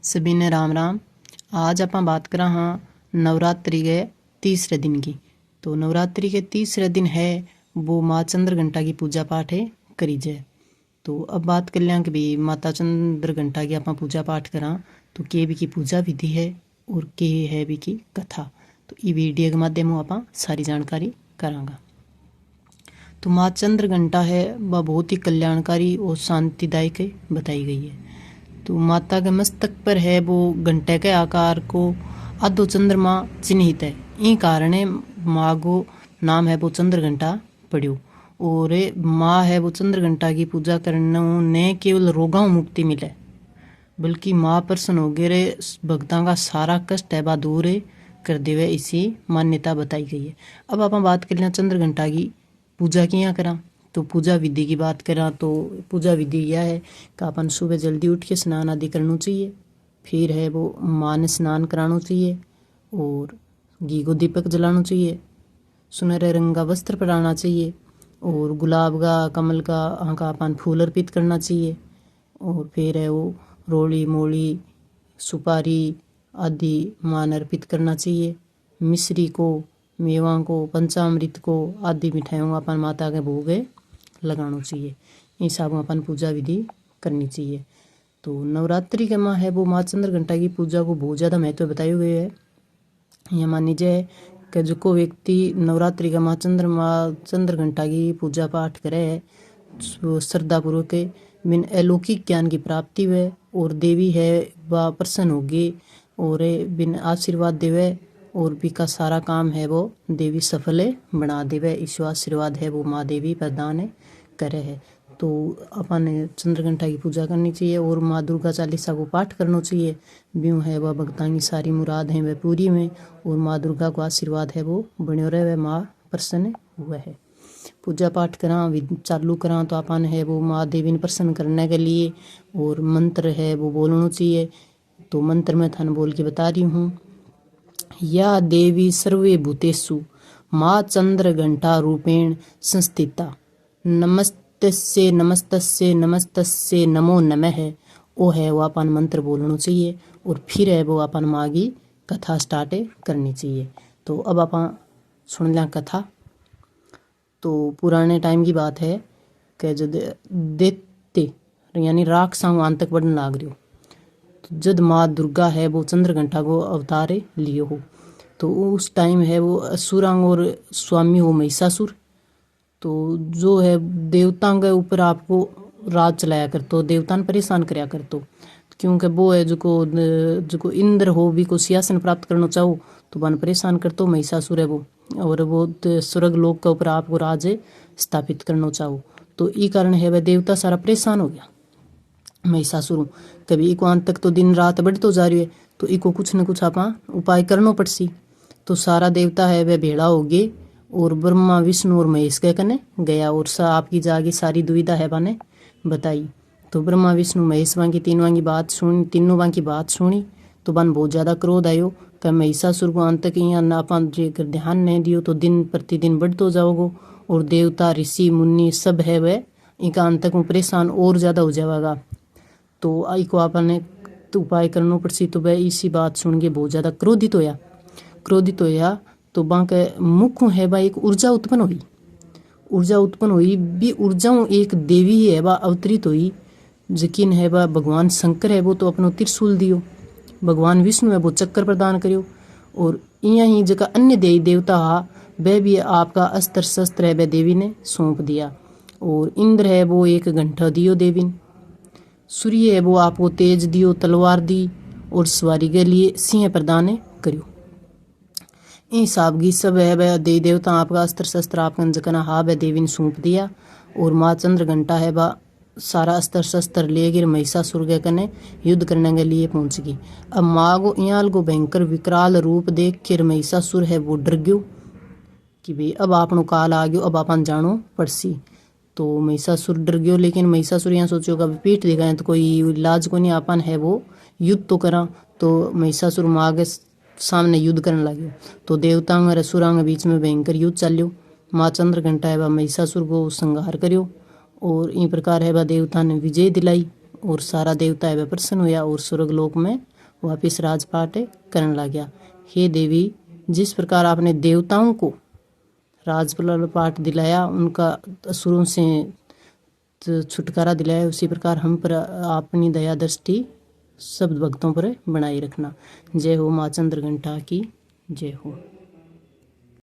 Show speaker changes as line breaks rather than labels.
सभी ने राम राम। आज आप बात करा हाँ नवरात्रि के तीसरे दिन की। तो नवरात्रि के तीसरे दिन है वो माँ चंद्र घंटा की पूजा पाठ है करी जाए। तो अब बात कर लिया कि भाई माता चंद्र घंटा की आप पूजा पाठ करा तो के भी की पूजा विधि है और के है भी की कथा। तो ये वीडियो के माध्यम आप सारी जानकारी करांगा। तो माँ चंद्र घंटा है वह बहुत ही कल्याणकारी और शांतिदायक बताई गई है। तो माता के मस्तक पर है वो घंटे के आकार को आधो चंद्रमा चिन्हित है। ई कारण माँ को नाम है वो चंद्र घंटा पड़ियो। और माँ है वो चंद्र घंटा की पूजा करने ने केवल रोगाओं मुक्ति मिले बल्कि माँ प्रसन्न हो गए भक्तों का सारा कष्ट है बा दूर कर देवे, इसी मान्यता बताई गई है। अब आप बात कर लें चंद्र घंटा की पूजा किया करा। तो पूजा विधि की बात करा तो पूजा विधि यह है कि अपन सुबह जल्दी उठ के स्नान आदि करना चाहिए। फिर है वो माँ ने स्नान कराना चाहिए और घी को दीपक जलाना चाहिए। सुनहरे रंग का वस्त्र पहनाना चाहिए और गुलाब का कमल का अपन फूल अर्पित करना चाहिए। और फिर है वो रोली मोली सुपारी आदि मान अर्पित करना चाहिए। मिश्री को मेवा को पंचामृत को आदि मिठाइयों अपन माता के भोग लगाना चाहिए। इस हिसाब अपन पूजा विधि करनी चाहिए। तो नवरात्रि के माँ है वो माँ चंद्र घंटा की पूजा को बहुत ज़्यादा महत्व बताए हुए है। यह मान लीजिए कि जो को व्यक्ति नवरात्रि का माँ चंद्र घंटा की पूजा पाठ करे वो श्रद्धापूर्वक बिन अलौकिक ज्ञान की प्राप्ति हुए और देवी है वह प्रसन्न होगी और बिन आशीर्वाद देवे और भी का सारा काम है वो देवी सफल बना देवे। ईश्वर आशीर्वाद है वो माँ देवी प्रदान करे है। तो अपन चंद्र घंटा की पूजा करनी चाहिए और माँ दुर्गा चालीसा को पाठ करना चाहिए। ब्यूँ है वह भक्तां की सारी मुराद है वह पूरी में और माँ दुर्गा को आशीर्वाद है वो बने रहे वह माँ प्रसन्न हुआ है। पूजा पाठ करा चालू करा तो अपन है वो माँ देवी ने प्रसन्न करने के लिए और मंत्र है वो बोलना चाहिए। तो मंत्र में थाने बोल के बता रही हूँ। या देवी सर्वे भूतेषु माँ चंद्र घंटा रूपेण संस्थिता नमस्तस्य नमस्तस्य नमस्तस्य नमो नमः है वो है वो अपन मंत्र बोलना चाहिए और फिर है वो अपन माँ की कथा स्टार्ट करनी चाहिए। तो अब अपन सुन लें कथा। तो पुराने टाइम की बात है कि जब दैत्य यानी राक्षसों अंत तक बढ़ने लाग रही हो तो जब माँ दुर्गा है वो चंद्र घंटा को अवतार लियो हो तो उस टाइम है वो असुरांग और स्वामी हो महिषासुर। तो जो है देवताओं के ऊपर आपको राज चलाया करतो, देवता ने परेशान कराया करतो क्योंकि वो है जो इंद्र हो भी को सिंहासन प्राप्त करना चाहो तो वन परेशान करतो महिषासुर है वो। और वो स्वर्ग लोक के ऊपर आपको राज स्थापित करना चाहो तो ई कारण है वह देवता सारा परेशान हो गया महिषासुर। कभी इको अंत तक तो दिन रात बढ़तो जा रही है तो इको कुछ न कुछ आप उपाय करना पड़सी। तो सारा देवता है वह भेड़ा हो गए और ब्रह्मा विष्णु और महेश के कने गया और आपकी जागी सारी दुविधा है बाने बताई। तो ब्रह्मा विष्णु महेश की तीनों की बात सुनी तो बन बहुत ज़्यादा क्रोध आयो कि महिषासुर को अंत तक यहाँ अपन अगर ध्यान नहीं दियो तो दिन प्रतिदिन बढ़तो जाओगो और देवता ऋषि मुनि सब है वह इनका अंत तक परेशान और ज़्यादा हो जाएगा। तो आई को आपने तो उपाय करना पड़सी। तो वह इसी बात सुन के बहुत ज़्यादा क्रोधित होया तो बां के मुख है वह एक ऊर्जा उत्पन्न हुई भी ऊर्जा एक देवी है वह अवतरित हुई यकीन है वह भगवान शंकर है वो तो अपनो त्रिशूल दियो, भगवान विष्णु है वो चक्कर प्रदान करियो और यहीं जगह अन्य देवी देवता वह भी आपका अस्त्र शस्त्र है वह देवी ने सौंप दिया। और इंद्र है वो एक घंटा दियो देवी ने, सूर्य है वो आपको तेज दियो तलवार दी और सवारी के लिए सिंह प्रदान करियो। हिसाब की सब है वह देवी देवता आपका अस्त्र शस्त्र आपका जकना हा वह देवी ने सौंप दिया और माँ चंद्र घंटा है वह सारा अस्त्र शस्त्र लेकर महिषासुर के कने युद्ध करने के लिए पहुंच गई। अब माँ को यहाँ को भयंकर विकराल रूप देख कर महिषासुर है वो डर गयो कि भाई अब आपनो काल आ गयो अब अपन जानो पड़सी। तो महिषासुर डर गयो लेकिन महिषासुर यहाँ सोचो कि पीठ दिखाएं तो कोई इलाज को नहीं अपन है वो युद्ध तो करा। तो महिषासुर माँ के सामने युद्ध करने लगे तो देवताओं और असुरां के बीच में भयंकर युद्ध चलियो। माँ चंद्र घंटा है वह महिषासुर को संहार करियो और इन प्रकार है वह देवता ने विजय दिलाई और सारा देवता है वह प्रसन्न हुआ और स्वर्ग लोक में वापिस राजपाट करने लग गया। हे देवी, जिस प्रकार आपने देवताओं को राजपाट दिलाया, उनका असुरों से छुटकारा दिलाया, उसी प्रकार हम पर अपनी दया दृष्टि सब भक्तों पर बनाए रखना। जय हो माँ चंद्रघंटा की जय हो।